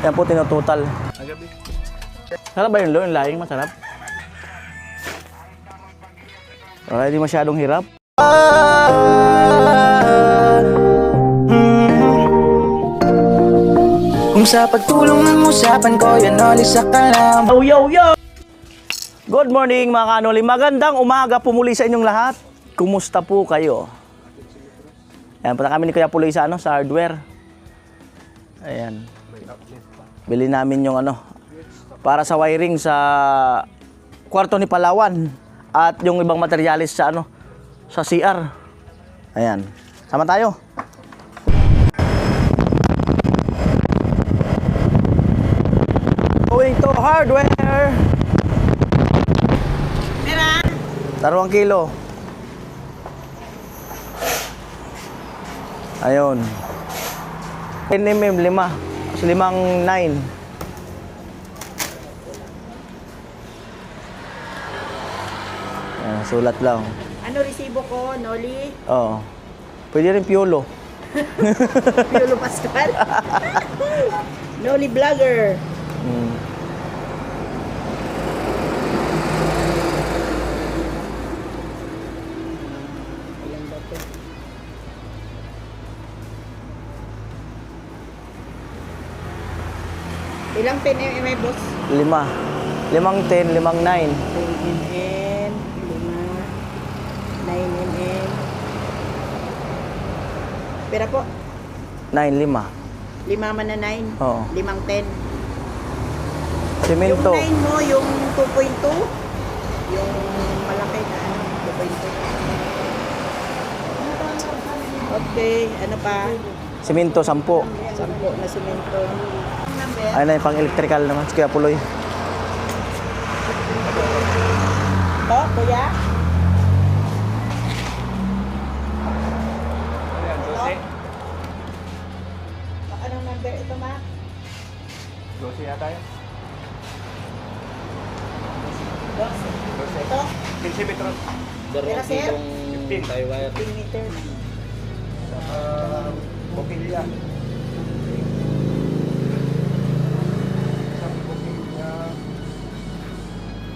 Yan po tinutotal. Sarap ba yung laing? Masarap. Wala, hindi masyadong hirap. Kung sa pagtulong ng usapan ko, yan alis sa kalam. Yo! Good morning mga kanoli. Magandang umaga po muli sa inyong lahat. Kumusta po kayo? Ayan, punta kami ni Kuya Puloy sa, sa hardware. Ayan. Bili namin yung para sa wiring sa kwarto ni Palawan. At yung ibang materialis sa sa CR. Ayan. Sama tayo. Going to hardware. Taruang kilo. Ayun. 10mm, 5. 5'9". Ayan, sulat lang. Ano resibo ko, Noli? Oo. Pwede rin Piolo. Piolo Pascual? Noli Vlogger. Ilang 10mm, boss? 5. 5'10", 5'9". 10mm, 5, 9mm. Pera po? 9, 5. 5 man na 9? Oo. 5'10". Simento. Yung 9 mo, yung 2.2? Yung malaki na 2.2. Okay, ano pa? Simento, 10. 10 na simento. Ayun na yung pang electrical naman. Kaya Puloy. Ito, kuya? Anong number ito, ma? 12 yata yun. 12. Ito? 15 metros. Pero sir? 15 tayo wire. 10 meters. Bokilya. Isang bokilya.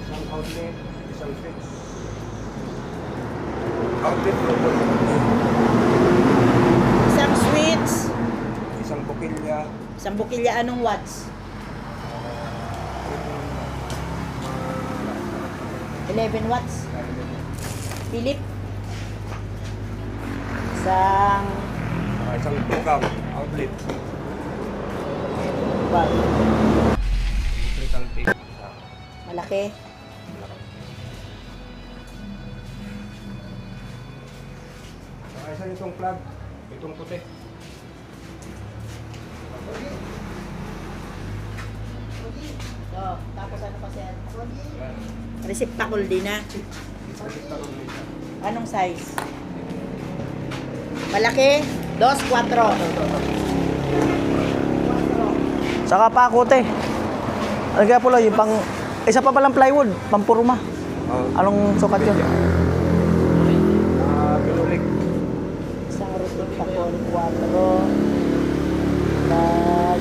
Isang outlet. Isang switch. Outlet global. Isang switch. Isang bokilya. Isang bukilya, anong watts? 11 watts. Philip. Isang program. Outlet. Electrical tape. Malaki. Isa itong plug. Itong puti. Oh, tapos ano pa sir? Receptacle din na. Anong size? Malaki? 2, 4. Saka pakote. Ano kaya Puloy? Yung pang... Isa pa palang plywood. Pampurma. Anong sukat yun? Pinulik. Isang receptacle, 4. Plus...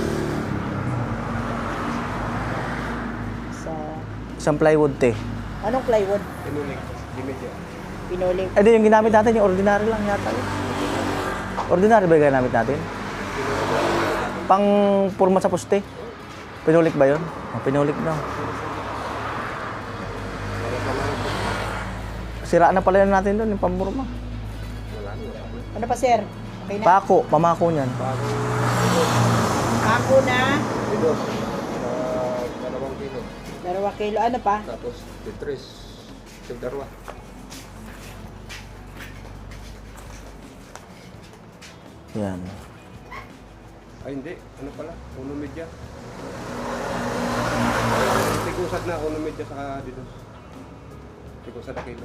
Isang plywood te. Anong plywood? Pinulik. Dimedya. Pinulik. Eh di yung ginamit natin, yung ordinary lang yata yun. Ordinary ba yung ginamit natin? Pang purma sa poste. Pinulik ba yun? Oh, pinulik daw. Sira na pala yun natin doon, yung pampurma. Ano pa sir? Okay na? Pako, pamako niyan. Ako na. Ito. 2 kilo. 2 kilo. Ano pa? Tapos Tetris. Darwa. Yan. Ay hindi. Ano pala? Uno media. Tigusad na. Uno media saka dito. Tigusad na kilo.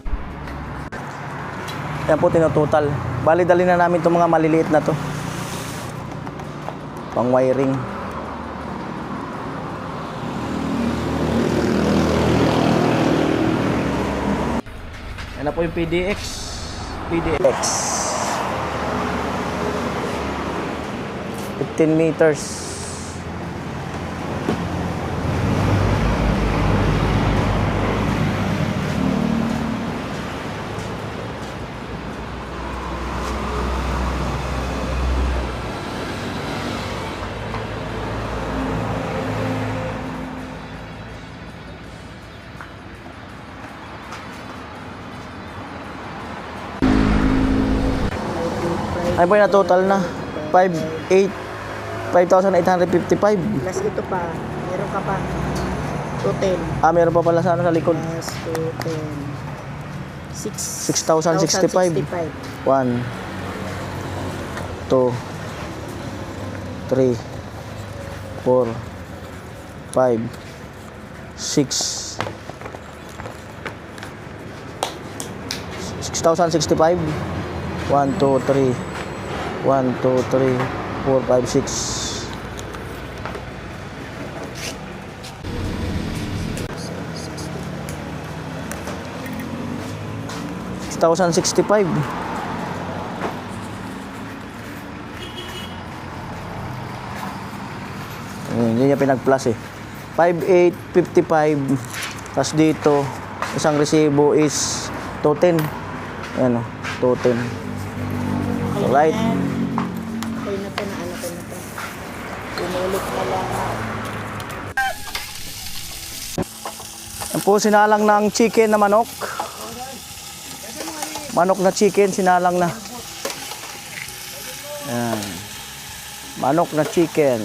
Yan po tinutotal. Bali dali na namin itong mga maliliit na to. Pang wiring. Yan na po yung PDX. PDX. 15 meters. Ano po yung total na? 5,855. Plus ito pa. Meron ka pa. 210. Ah, meron pa pala sa ano sa likod. Plus 210. 6,065. 1, 2, 3, 4, 5, 6. 6,065. 1, 2, 3. 1, 2, 3, 4, 5, 6. $6,065. Hindi niya pinag-plus eh. 5,855. Tapos dito, isang resibo is 210. Ayan o, 210. Alright. Okay na to, naano ko na to. Pinulit na lang. Yan po, sinalang ng chicken na manok. Manok na chicken, sinalang na. Yan. Manok na chicken.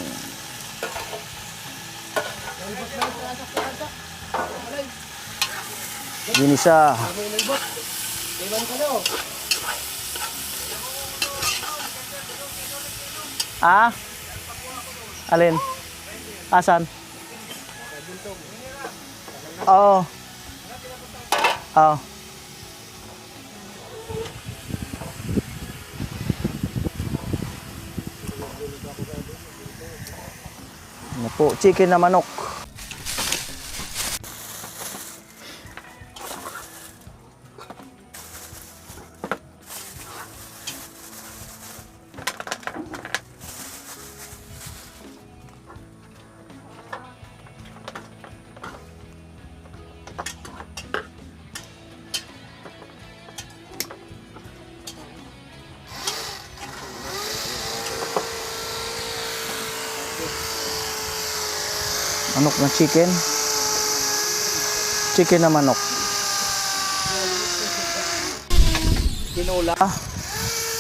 Ginisa. Ah? Alin? Asan? Oo. Oo. Ano po, chicken na manok. Manok na chicken. Chicken na manok. Tinola.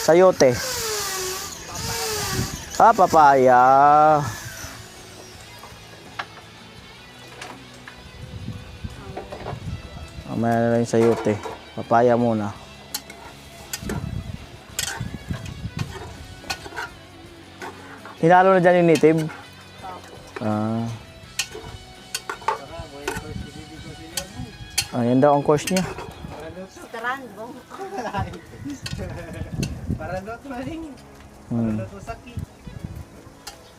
Sayote. Ah, papaya. Mamaya na lang yung sayote. Papaya muna. Hinalo na dyan yung native? Ah. Ayan daw ang course niya. Taran, bong. Para daw ito maling. Hmm. Ito sakit.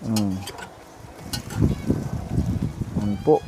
Hmm. Ano po?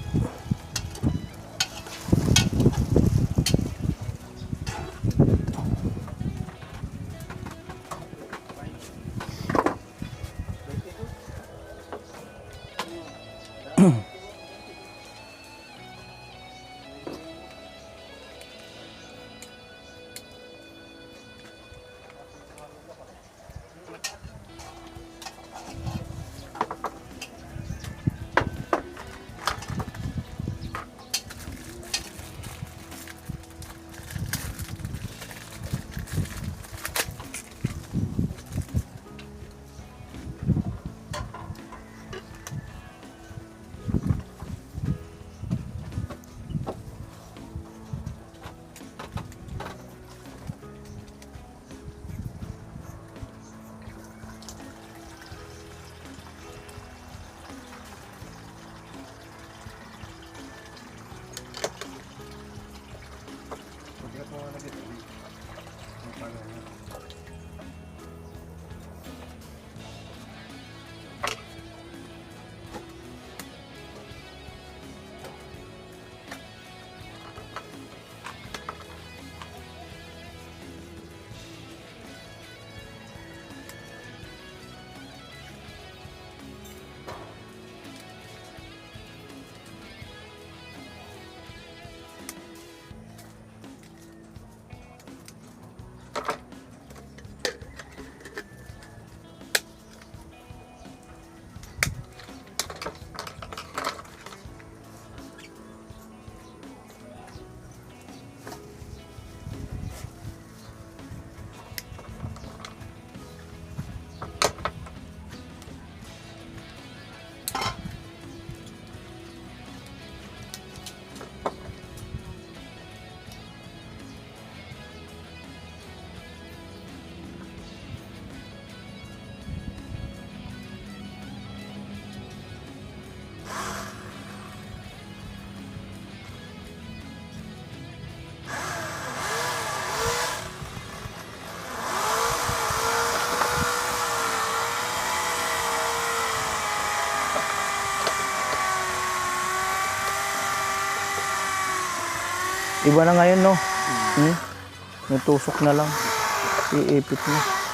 Iba na ngayon, no? May tusok na lang. Iipit na.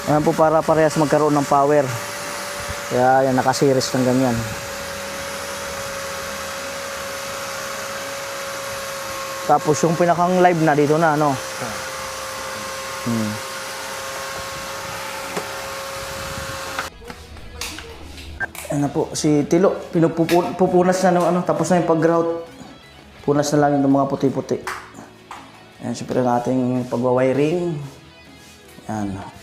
Ayan po para parehas magkaroon ng power. Kaya yan, nakasiris ng ganyan. Tapos yung pinakang live na dito na, ano? Ayan na po, si Tilo, pupunas na ng ano, tapos na yung pag-grout. Punas na lang yung mga puti-puti. Ayan, siyempre ang ating pagwawiring. Ayan.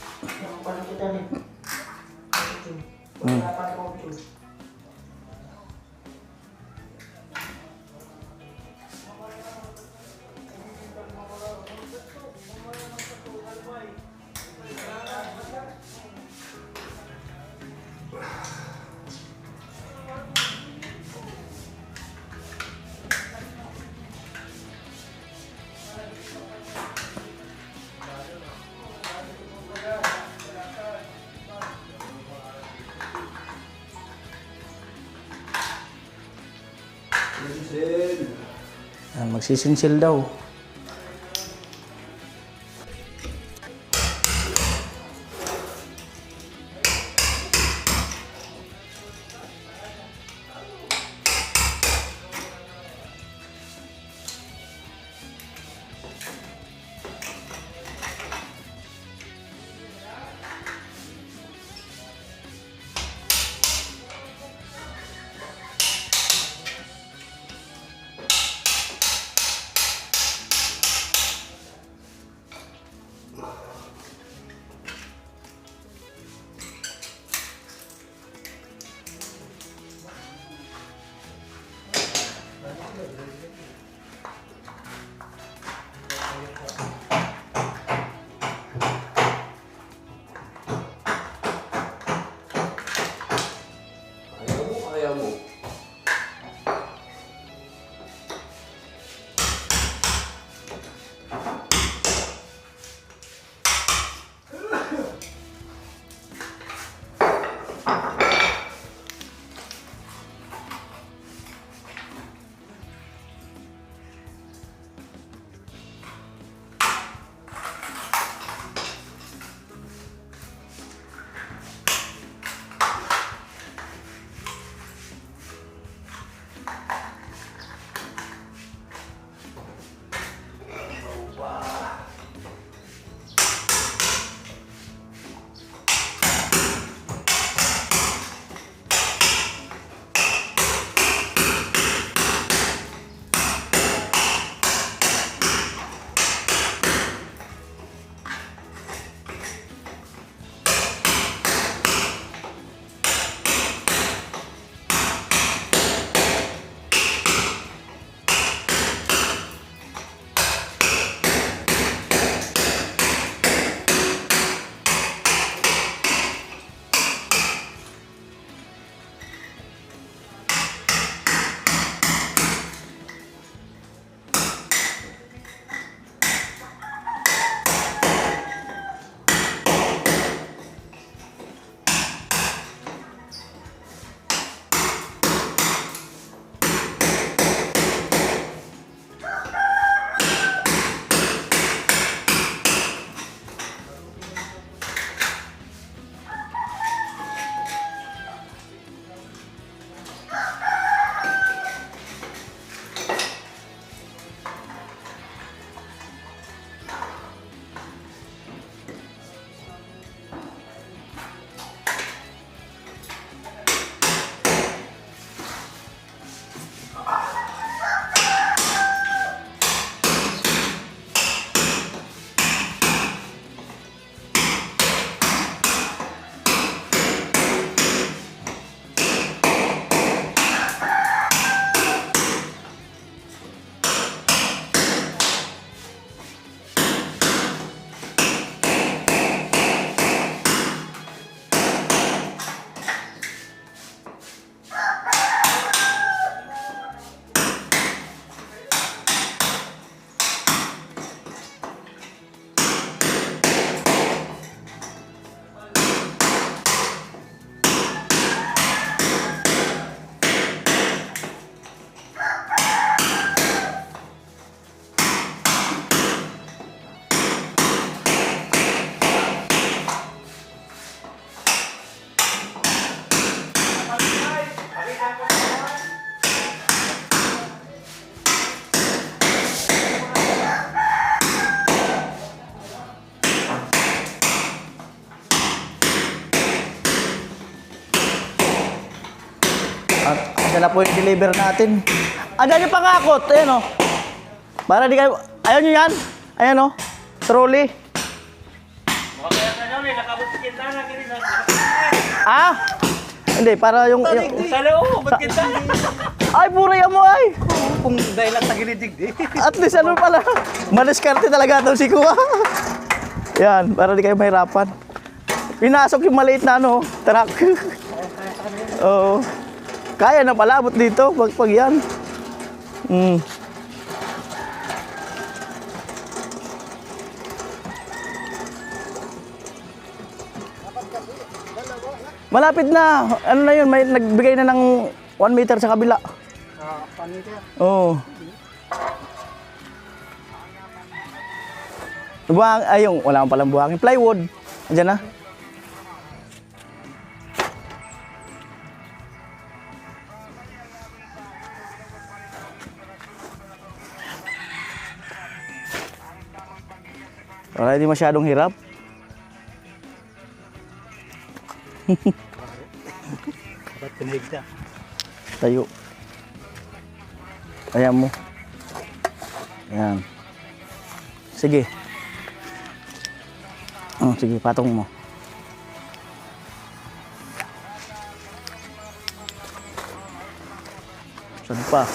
Ayan, magsisinsil daw. Yan na po yung deliver natin. Andyan yung pangakot. Ayan o. Para di kayo... Ayaw nyo yan? Ayan o. Trolley. Ah? Hindi, para yung... Ay, buray mo ay! Kung dahil lang tagilidig di. At least ano pala. Madiskarte talaga itong si Kuya. Yan, para di kayo mahirapan. Pinasok yung maliit na ano, truck. Oo. Kaya na pala, abot dito, pag yan. Malapit na. Ano na yun, may nagbigay na ng 1 meter sa kabila. 1 meter. Oo. Buhang, ay yung, wala akong palang buhangin. Plywood. Andiyan na. Wala, hindi masyadong hirap. Ba't pinahig na? Tayo. Ayan mo. Ayan. Sige. Oh, sige, patong mo. Saan pa?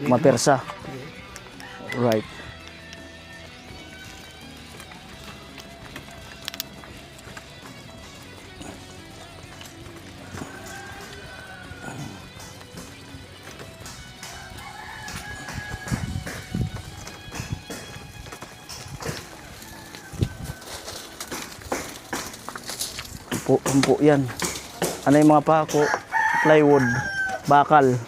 Mapersa. Right. Umpo yan. Ano yung mga pako? Plywood. Bakal.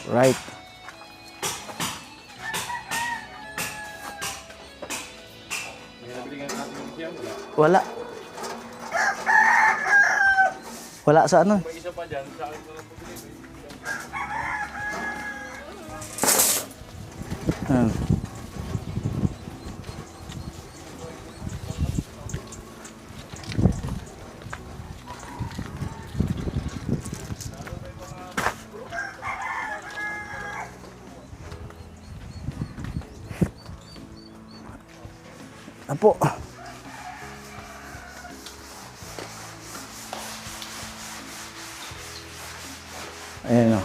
Right. Wala. Wala sa ano. May isa pa dyan. Sa akin ko lang Apo. Ayan o.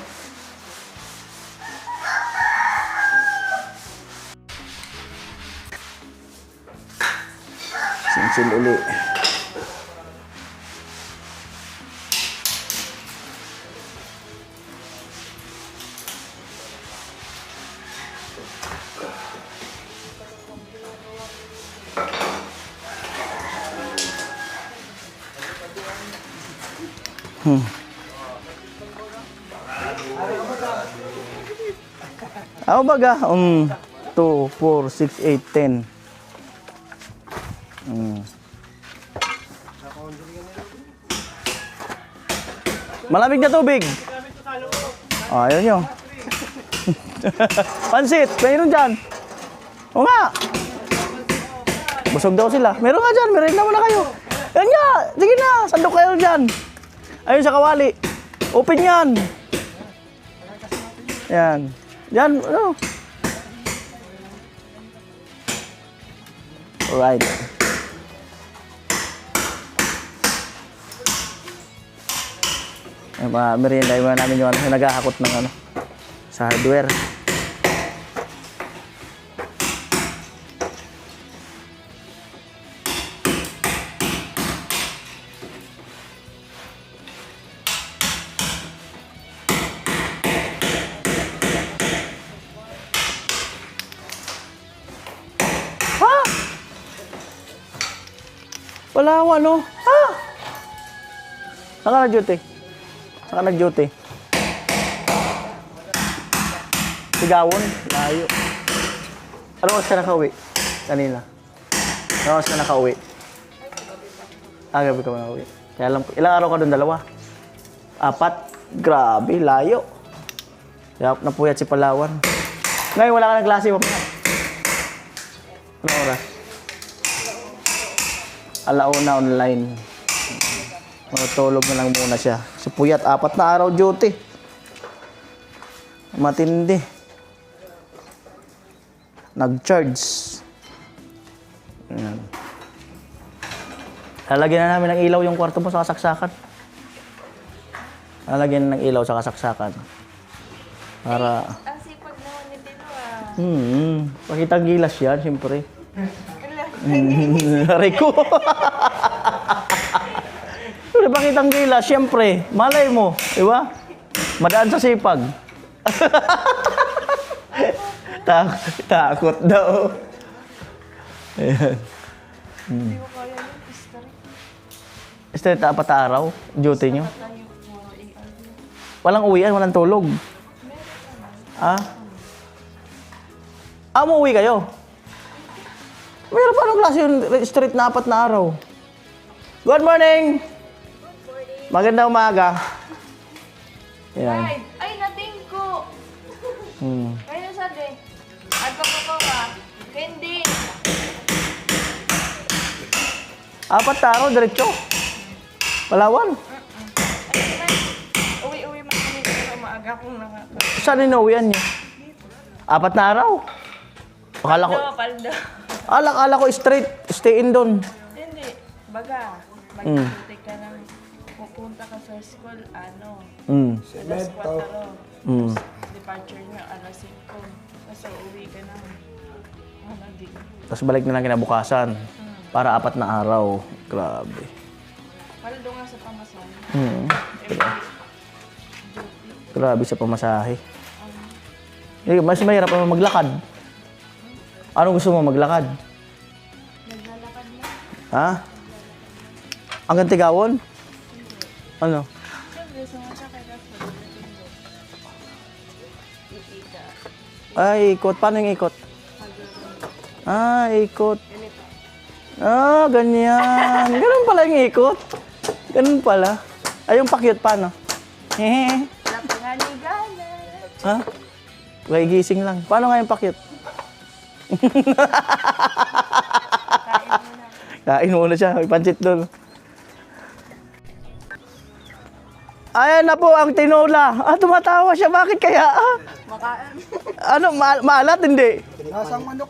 Sinsil uli. Ako baga, 2, 4, 6, 8, 10. Malamig na tubig. Oh, ayun yun. Pansit, mayroon dyan. O nga. Busog daw sila. Meron nga dyan, meron na muna kayo. Yan nga, sige na, sandok kayo dyan. Ayun sa kawali. Open yan. Yan. Yan, ano. Alright. Merienda yung namin yung naghahakot ng ano, sa hardware. Ha? Wala ako ano? Ha? Saan ka na-duty? Saan ka nag-duty? Sigawon, layo. Ano oras ka nakauwi? Kanina. Ano oras ka nakauwi? Gabi ka nakauwi. Kaya alam ko, ilang araw ka doon? 2? 4? Grabe, layo. Kaya napuyat si Palawan. Ngayon, wala ka ng klase, mamaya. Ano oras? 1:00 online. Tulog na lang muna siya. Si Puyat, 4 na araw duty. Matindi. Nag-charge. Ayan. Lalagyan na namin ng ilaw yung kwarto mo sa kasaksakan. Lalagyan na ng ilaw sa kasaksakan. Para... Ang sipag naman ni Tino Pakitang gilas yan, siyempre. Aray ko. Pero pakitang gilas, siyempre. Malay mo, di ba? Madaan sa sipag. Takot daw. Ayan. Hindi ko kaya yung history. Straight 4 na araw, duty nyo. Tayo, puro AR. Walang uwian, walang tulog. Umuwi kayo? Meron pa ng klase yung straight na 4 na araw. Good morning! Magandang umaga. Ayan. Ay, nating ko! Kaya sabi, agpa ko ka. Hindi. 4 na araw, diretso. Palawan. Uwi-uwi man kami pero maaga akong nakaka. Saan inuwian niyo? 4 na araw. Akala ko, Paldo. akala ko straight, stay in doon. Hindi. Baga, mag-duty ka lang. Pupunta ka sa school, alas 4. Departure nyo, alas 5. Tapos uuwi ka na. Di. Tapos balik na lang kinabukasan. Para 4 na araw. Grabe. Paldo nga sa pamasahe. Grabe sa pamasahe. Mas mahirap pa maglakad. Anong gusto mo maglakad? Naglalakad na. Ha? Hanggang Tigawon? Ano? Siyempre, sumasakay ka sa Iika. Ay, ikot. Paano yung ikot? Ikot. Ganyan. Ganun pala yung ikot. Ganun pala. Ay, yung pakyut, paano? Hehe. Napanganigana. Ha? May gising lang. Paano nga yung pakyut? Kain muna siya. May pansit doon. Ayan na po ang tinola. Tumatawa siya. Bakit kaya? Makaan. Ano, maalat? Hindi. Lasang manok.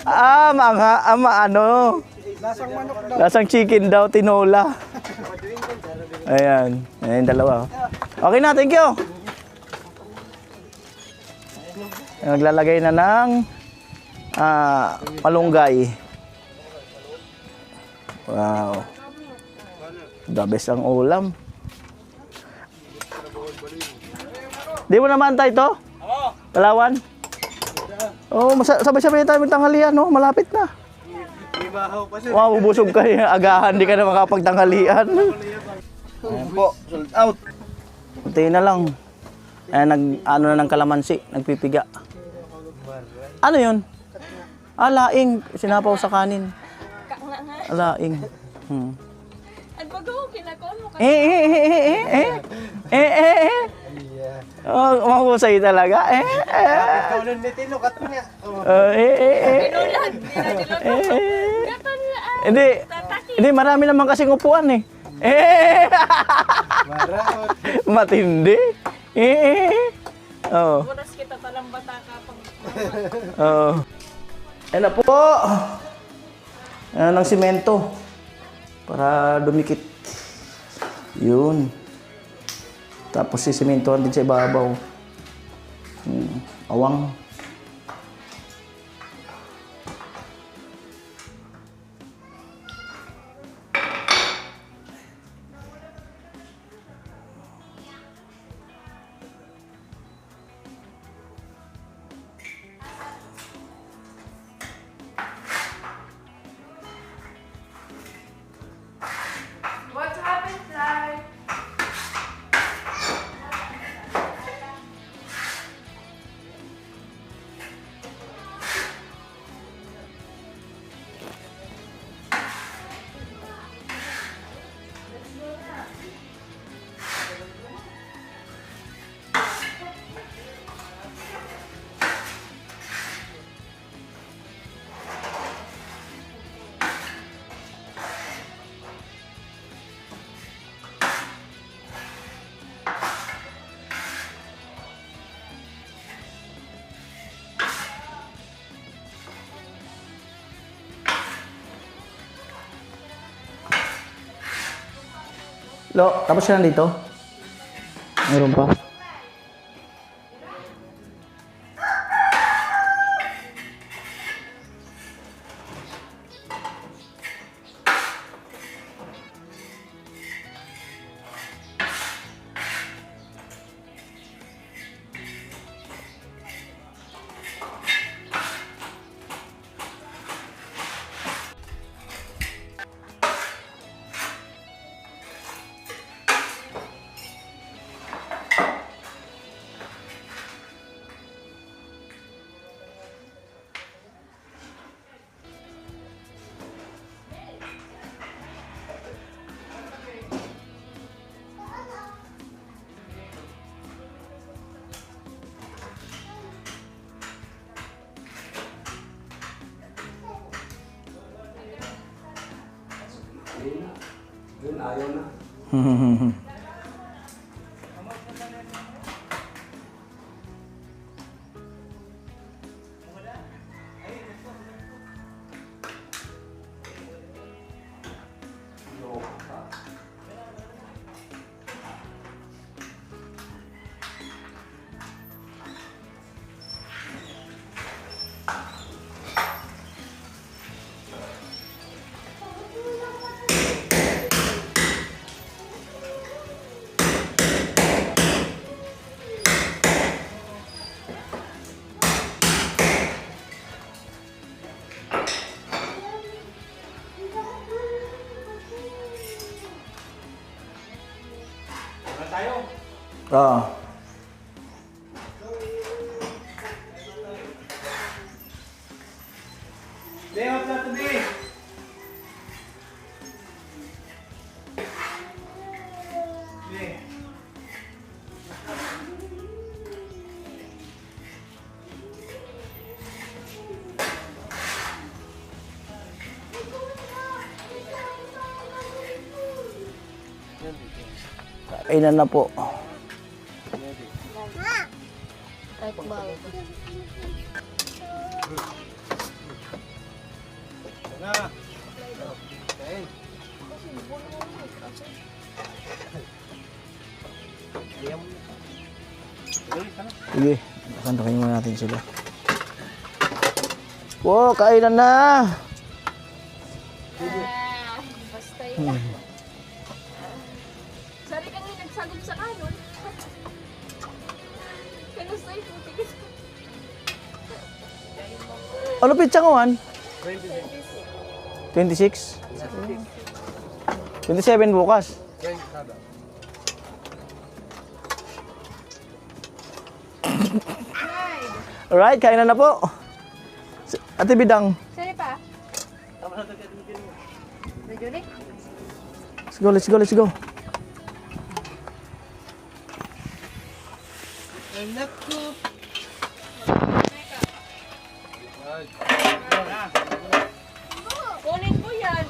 Lasang manok daw. Lasang chicken daw, tinola. Ayan. Ayan, dalawa. Okay na, thank you. Naglalagay na ng malunggay. Wow. The best ang ulam. Di mo naman tayo ito? Oo. Palawan? Oo, sabay-sabay tayo magtanghalian, no? Malapit na. Wow, bubusog ka. Agahan, di ka na makapagtanghalian. Ayan po, sold out. Kunti na lang. Ayan, ano na ng kalamansi, nagpipiga. Ano yun? Laing. Sinapaw sa kanin. Laing. Ay, pag ako kinakaon mo ka. Mahusay talaga. Kaunan ni Tino, kat nga. Hindi, marami naman kasing upuan eh. Matindi. Oras kita talang bata ka pag... Ayan na po. Ayan ng simento. Para dumikit. Yun. Tapos sisimentohan din sa ibabaw. Awang. What happened, Fly? Lo, tapos ka na dito? Meron pa? Yun, ayaw na. Oo. Leo, sa tabi! Kainan na po. Sige, kantakin muna natin sila. Wow, kainan na! Basta yun. Sari kang nagsagod sa kanon. Kanusta yung putik? Ano pitsa ko, Juan? 26? 27 bukas. Alright, kainan na po. Ate Bidang. Sari pa? Medyo ulit? Let's go, let's go, let's go. Kunin ko yan.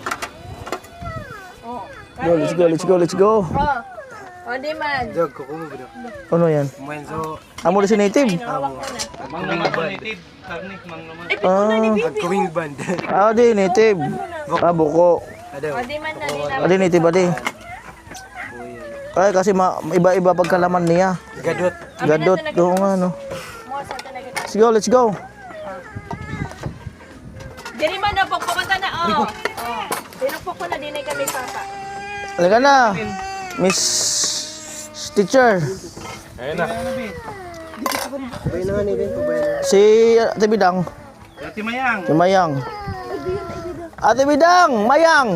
Oh. Go, let's go, let's go, let's go. Oh. O, di man. Jog, kukumo ba? Ano yan? Kumainso, Amo na si native. Hawak ko na. mang naman po native. Tarnik, mang naman. Ah, Magkuwing band. di native. Ah, buko. O, di man na din Adi native, adi. Ay, kasi iba-iba pagkalaman niya. Gadot. Gadot, doon nga, no. mo sa talaga. Let's go, let's go. Diri man na, pagpakan ka na. Oh. Oh. Pinagpok ko na din ay kami papa. Halika na, Miss Teacher. Ayun na. Pabay na nga nilin, pabay na. Si Ate Bidang. Ate Mayang. Si Mayang. Ate Bidang, Mayang.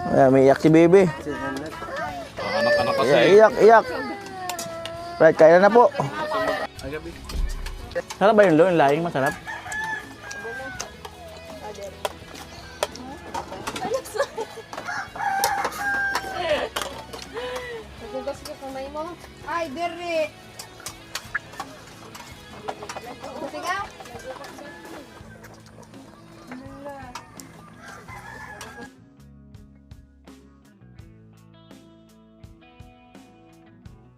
Ayan, may iyak si Bebe. Anak-anak Iyak, iyak. Right, kaya na po. Sarap ba yung lo? Yung laing masarap? Nagugas ko kamay mo. Ay, diri. Sige.